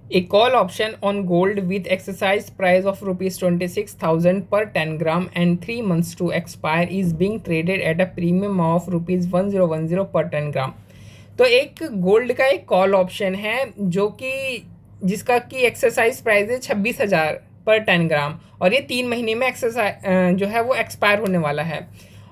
A call option on gold with exercise price of rupees 26,000 per 10 gram and 3 months to expire is being traded at a premium of rupees 1010 per 10 gram। तो एक gold का एक call option है जो कि जिसका कि exercise price है 26,000 पर 10 ग्राम, और ये 3 महीने में एक्सरसाइज जो है वो एक्सपायर होने वाला है।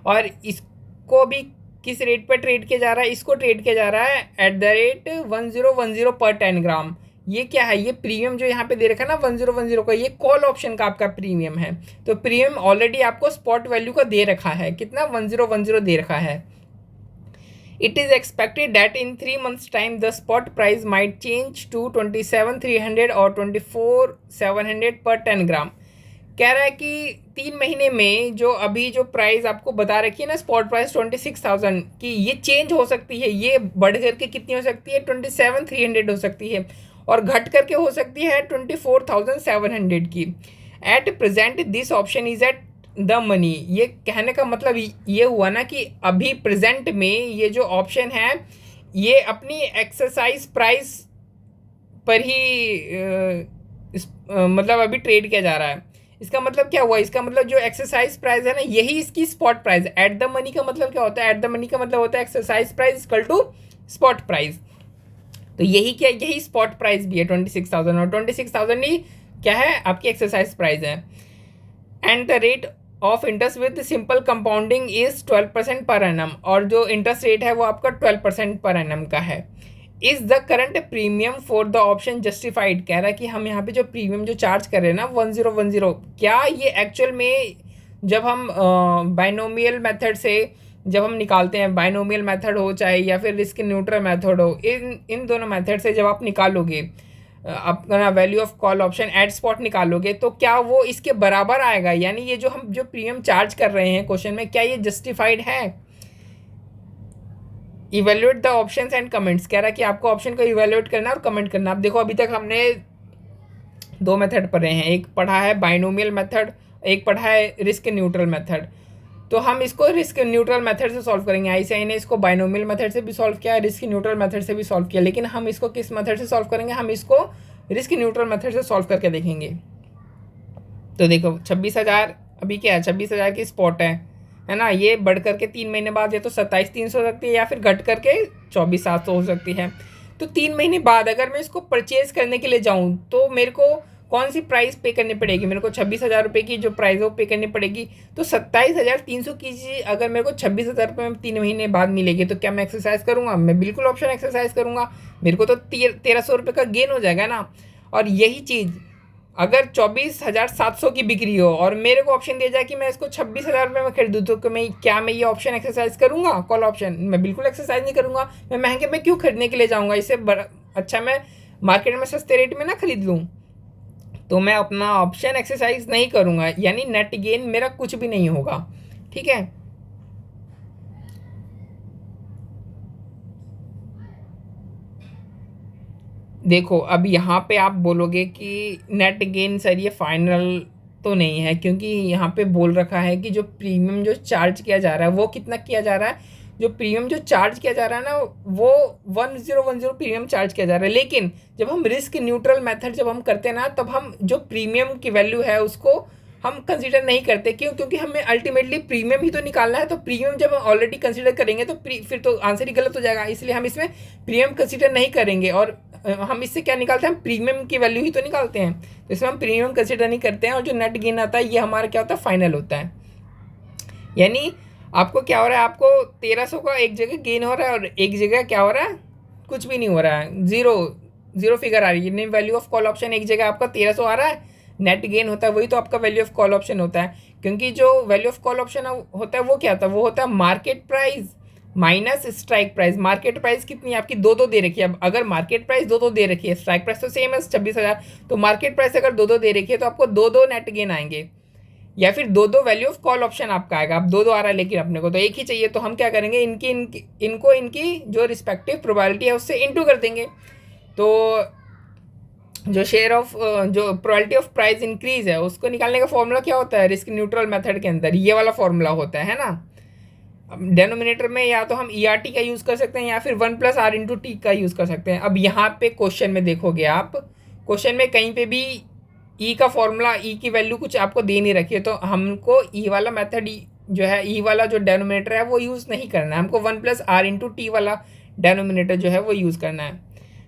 और इसको भी किस रेट पर ट्रेड किया जा रहा है? इसको ट्रेड किया जा रहा है एट द रेट 1010 पर 10 ग्राम। ये क्या है? ये प्रीमियम जो यहाँ पे दे रखा है ना 1010 का, ये कॉल ऑप्शन का आपका प्रीमियम है। तो प्रीमियम ऑलरेडी आपको स्पॉट वैल्यू का दे रखा है, कितना? 1010 दे रखा है। It is expected that in 3 months time the spot price might change to 27,300 और 24,700 पर 10 ग्राम। कह रहा है कि 3 महीने में जो अभी जो प्राइस आपको बता रखी है ना स्पॉट प्राइस 26,000 की, ये चेंज हो सकती है। ये बढ़ करके कितनी हो सकती है? 27,300 हो सकती है, और घट करके हो सकती है 24,700 की। At present this option is at the money. ये कहने का मतलब ये हुआ ना कि अभी प्रेजेंट में ये जो ऑप्शन है ये अपनी एक्सरसाइज प्राइस पर ही मतलब अभी ट्रेड किया जा रहा है। इसका मतलब क्या हुआ? इसका मतलब जो एक्सरसाइज प्राइस है ना यही इसकी spot price. At the money का मतलब क्या होता है? एट द मनी का मतलब होता है exercise price equal to spot price. तो यही क्या, यही स्पॉट प्राइस भी है 26,000, और 26,000 ही क्या है? आपकी एक्सरसाइज प्राइस है। And the rate of interest with simple compounding is 12% per annum, और जो इंटरेस्ट रेट है वो आपका 12% पर एनम का है। Is the current premium for the option justified? कह रहा है कि हम यहाँ पे जो प्रीमियम जो चार्ज कर रहे हैं ना 1010, क्या ये एक्चुअल में जब हम बाइनोमियल मेथड से जब हम निकालते हैं, बाइनोमियल मेथड हो चाहे या फिर रिस्क न्यूट्रल मेथड हो, इन दोनों मेथड से जब आप निकालोगे अपना value of call option at spot निकालोगे, तो क्या वो इसके बराबर आएगा? यानी ये जो हम जो प्रीमियम चार्ज कर रहे हैं क्वेश्चन में, क्या ये जस्टिफाइड है? Evaluate the options and comments. कह रहा है कि आपको ऑप्शन को इवेल्युएट करना और कमेंट करना। अब देखो अभी तक हमने 2 मेथड पढ़े हैं, एक पढ़ा है बाइनोमियल मेथड, एक पढ़ा है रिस्क न्यूट्रल मेथड। तो हम इसको रिस्क न्यूट्रल मेथड से सॉल्व करेंगे। आईसीआई ने इसको बाइनोमियल मेथड से भी सॉल्व किया, रिस्क न्यूट्रल मेथड से भी सॉल्व किया, लेकिन हम इसको किस मेथड से सॉल्व करेंगे? हम इसको रिस्क न्यूट्रल मेथड से सॉल्व करके देखेंगे। तो देखो 26,000 अभी क्या है? 26,000 की स्पॉट है ना? ये बढ़ करके 3 महीने बाद या तो 27,300 हो सकती है या फिर घट करके 24,700 हो सकती है। तो 3 महीने बाद अगर मैं इसको परचेज करने के लिए जाऊँ तो मेरे को कौन सी प्राइस पे करनी पड़ेगी? मेरे को 26,000 रुपये की जो प्राइस है वो पे करनी पड़ेगी। तो 27,300 की चीज़ अगर मेरे को 26,000 रुपये में 3 महीने बाद मिलेगी तो क्या मैं एक्सरसाइज करूँगा? मैं बिल्कुल ऑप्शन एक्सरसाइज करूँगा। मेरे को तो 1,300 रुपये का गेन हो जाएगा ना। और यही चीज़ अगर 24,700 की बिक्री हो और मेरे को ऑप्शन दिया जाए कि मैं इसको 26,000 रुपये में खरीदूँ, तो मैं ये ऑप्शन एक्सरसाइज करूँगा? कॉल ऑप्शन मैं बिल्कुल एक्सरसाइज नहीं करूँगा। मैं महंगे में क्यों खरीदने के लिए जाऊँगा? इससे अच्छा मैं मार्केट में सस्ते रेट में ना खरीद लूँ। तो मैं अपना ऑप्शन एक्सरसाइज नहीं करूँगा, यानी नेट गेन मेरा कुछ भी नहीं होगा। ठीक है। देखो अब यहाँ पे आप बोलोगे कि नेट गेन सर ये फाइनल तो नहीं है, क्योंकि यहाँ पे बोल रखा है कि जो प्रीमियम जो चार्ज किया जा रहा है वो कितना किया जा रहा है? जो प्रीमियम जो चार्ज किया जा रहा है ना वो 1010 प्रीमियम चार्ज किया जा रहा है। लेकिन जब हम रिस्क न्यूट्रल मेथड जब हम करते हैं ना, तब हम जो प्रीमियम की वैल्यू है उसको हम कंसीडर नहीं करते। क्यों? क्योंकि हमें अल्टीमेटली प्रीमियम ही तो निकालना है। तो प्रीमियम जब हम ऑलरेडी कंसीडर करेंगे तो फिर तो आंसर ही गलत हो जाएगा। इसलिए हम इसमें प्रीमियम कंसीडर नहीं करेंगे, और हम इससे क्या निकालते हैं? हम प्रीमियम की वैल्यू ही तो निकालते हैं। तो इसमें हम प्रीमियम कंसीडर नहीं करते हैं, और जो नेट गेन आता है ये हमारा क्या होता है? फाइनल होता है। यानी आपको क्या हो रहा है? आपको 1,300 का एक जगह गेन हो रहा है और एक जगह क्या हो रहा है? कुछ भी नहीं हो रहा है, जीरो फिगर आ रही है। वैल्यू ऑफ कॉल ऑप्शन एक जगह आपका 1,300 आ रहा है, नेट गेन होता है वही तो आपका वैल्यू ऑफ कॉल ऑप्शन होता है। क्योंकि जो वैल्यू ऑफ कॉल ऑप्शन होता है वो क्या होता है? वो होता है market price minus strike price. Market price कितनी है आपकी? 2 दे रखी है। अब अगर मार्केट प्राइस 2 दे रखी है, स्ट्राइक प्राइस तो सेम है 26,000, तो मार्केट प्राइस अगर 2 दे रखी है तो आपको 2 नेट गेन आएंगे, या फिर 2 वैल्यू ऑफ कॉल ऑप्शन आपका आएगा। अब 2 आ रहा है लेकिन अपने को तो एक ही चाहिए, तो हम क्या करेंगे? इनकी जो रिस्पेक्टिव प्रोबेबिलिटी है उससे इंटू कर देंगे। तो जो शेयर ऑफ जो प्रोबेबिलिटी ऑफ प्राइस इंक्रीज है उसको निकालने का फॉर्मूला क्या होता है? रिस्क न्यूट्रल मेथड के अंदर ये वाला फॉर्मूला होता है ना। डेनोमिनेटर में या तो हम ERT का यूज़ कर सकते हैं या फिर 1 + R × T का यूज़ कर सकते हैं। अब यहाँ पे क्वेश्चन में देखोगे आप क्वेश्चन में कहीं पे भी ई का फॉर्मूला, ई की वैल्यू कुछ आपको दे नहीं रखी है, तो हमको ई वाला मेथड जो है, ई वाला जो डेनोमिनेटर है वो यूज़ नहीं करना है, हमको 1+r/t वाला डेनोमिनेटर जो है वो यूज़ करना है।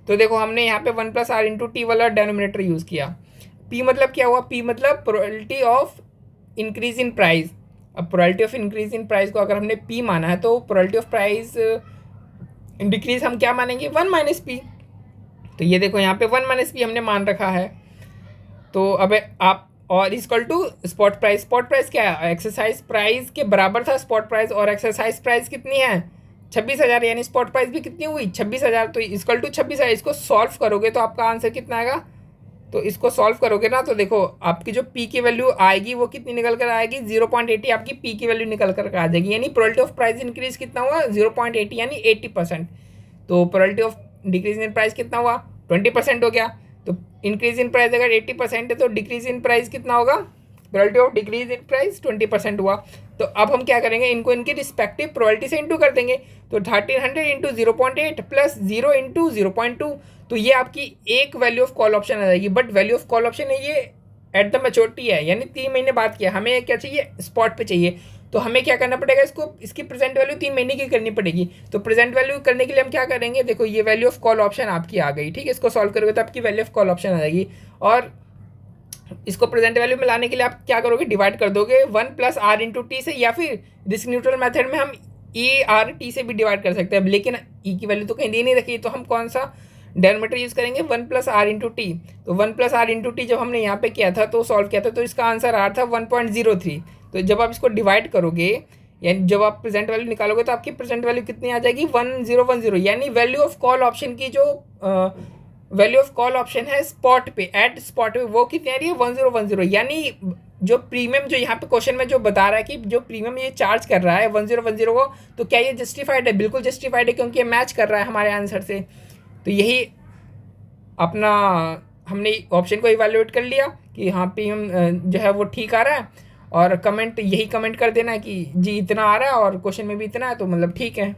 तो देखो हमने यहाँ पे 1+r/t वाला डेनोमिनेटर यूज़ किया। पी मतलब क्या हुआ? पी मतलब probability of increase in price. अब probability of increase in price को अगर हमने पी माना है तो प्रोबेबिलिटी ऑफ प्राइस डिक्रीज हम क्या मानेंगे? 1 - p। तो ये देखो यहाँ पे 1 - p हमने मान रखा है। तो अब आप और equal to spot price. Spot price क्या है? एक्सरसाइज प्राइस के बराबर था स्पॉट प्राइस, और एक्सरसाइज प्राइस कितनी है? 26,000, यानी स्पॉट प्राइस भी कितनी हुई? 26,000। तो इक्वल टू 26,000। इसको सॉल्व करोगे तो आपका आंसर कितना आएगा? तो इसको सॉल्व करोगे ना, तो देखो आपकी जो पी की वैल्यू आएगी वो कितनी निकल कर आएगी? 0.80 आपकी पी की वैल्यू निकल कर आ जाएगी। यानी प्रोबेबिलिटी ऑफ प्राइस इंक्रीज कितना हुआ? 0.80, यानी 80%। तो probability of decrease in price कितना हुआ? 20% हो गया। तो इंक्रीज इन प्राइस अगर 80% है तो डिक्रीज इन प्राइस कितना होगा? Probability of decrease in price 20% हुआ। तो अब हम क्या करेंगे? इनको इनके रिस्पेक्टिव प्रोबेबिलिटी से इंटू कर देंगे। तो 1300 इंटू 0.8 प्लस 0 इंटू 0.2, तो ये आपकी एक वैल्यू ऑफ कॉल ऑप्शन आ जाएगी। But value of call option है ये एट द मैच्योरिटी है, यानी 3 महीने बाद किया। हमें क्या चाहिए? स्पॉट पे चाहिए। तो हमें क्या करना पड़ेगा? इसकी प्रेजेंट वैल्यू 3 महीने की करनी पड़ेगी। तो प्रेजेंट वैल्यू करने के लिए हम क्या करेंगे? देखो ये वैल्यू ऑफ कॉल ऑप्शन आपकी आ गई, ठीक है। इसको सॉल्व करोगे तो आपकी वैल्यू ऑफ कॉल ऑप्शन आ जाएगी। और इसको प्रेजेंट वैल्यू में लाने के लिए आप क्या करोगे? डिवाइड कर दोगे 1+r/t से, या फिर रिस्क न्यूट्रल मेथड में हम e/r/t से भी डिवाइड कर सकते हैं। अब लेकिन ई की वैल्यू तो कहीं दे नहीं रखी, तो हम कौन सा डेनोमीटर यूज़ करेंगे? 1+r/t। तो 1+r/t जब हमने यहाँ पे किया था तो सॉल्व किया था, तो इसका आंसर आ था 1.03। तो जब आप इसको डिवाइड करोगे, यानी जब आप प्रेजेंट वैल्यू निकालोगे तो आपकी प्रेजेंट वैल्यू कितनी आ जाएगी? 1010। यानी वैल्यू ऑफ कॉल ऑप्शन की जो वैल्यू ऑफ कॉल ऑप्शन है स्पॉट पे, एट स्पॉट पे, वो कितनी आ रही है? 1010। यानी जो प्रीमियम जो यहाँ पे क्वेश्चन में जो बता रहा है कि जो प्रीमियम ये चार्ज कर रहा है 1010 को, तो क्या ये जस्टिफाइड है? बिल्कुल जस्टिफाइड है, क्योंकि ये मैच कर रहा है हमारे आंसर से। तो यही अपना हमने ऑप्शन को इवैल्यूएट कर लिया कि हाँ प्रीमियम जो है वो ठीक आ रहा है। और कमेंट, यही कमेंट कर देना कि जी इतना आ रहा है और क्वेश्चन में भी इतना है, तो मतलब ठीक है।